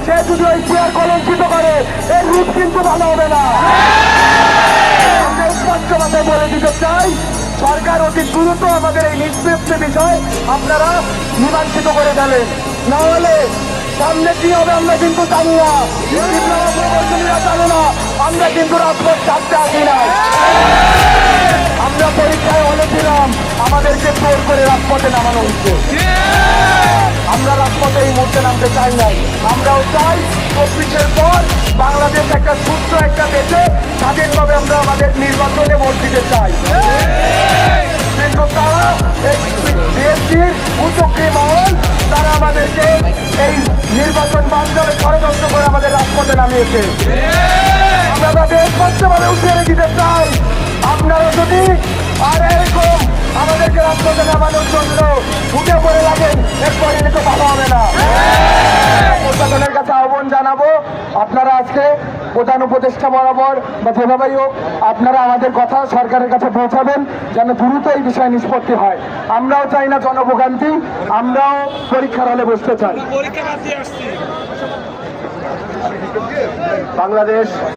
সে যদি ওই চেয়ার কলঙ্কিত করে এর রূপ কিন্তু ভালো হবে না। আমরা স্পষ্ট ভাবে বলে দিতে চাই, সরকার অতি দ্রুত আমাদের এই নিষ্পত্তি বিষয় আপনারা মীমাংসিত করে দেবেন, না হলে সামনে কি হবে আমরা কিন্তু জানি না, প্রবর্তনীরা জানে না, আমরা কিন্তু রাজপথ ছাড়তে আসি না। আমরা পরীক্ষায় বলেছিলাম, আমাদেরকে জোর করে রাজপথে নামানো হচ্ছে। আমরা রাজপথে এই মুহূর্তে নামতে চাই নাই। আমরাও চাই 24-এর পর বাংলাদেশ একটা সুস্থ একটা দেশে স্বাধীনভাবে আমরা আমাদের নির্বাচনে ভোট দিতে চাই। কিন্তু তারা এই বিএনপির উদ্যোগী মহল তারা আমাদেরকে এই নির্বাচন বান্ধবে ষড়যন্ত্র করে আমাদের রাজপথে নামিয়েছে। আমরা তাদের স্পষ্টভাবে উঠিয়ে দিতে চাই, আপনারা যদি আর এরকম আমাদেরকে রাজপথে নামানোর জন্য উঠে পড়ে লাগেন, এরপরে কিন্তু ভালো হবে না। প্রশাসনের কাছে আহ্বান জানাবো, আপনারা আজকে প্রধান উপদেষ্টা বরাবর বা যেভাবেই হোক আপনারা আমাদের কথা সরকারের কাছে পৌঁছাবেন, যেন দ্রুত এই বিষয়ে নিষ্পত্তি হয়। আমরাও চাই না জনভোগান্তি, আমরাও পরীক্ষার হলে বসতে চাই। বাংলাদেশ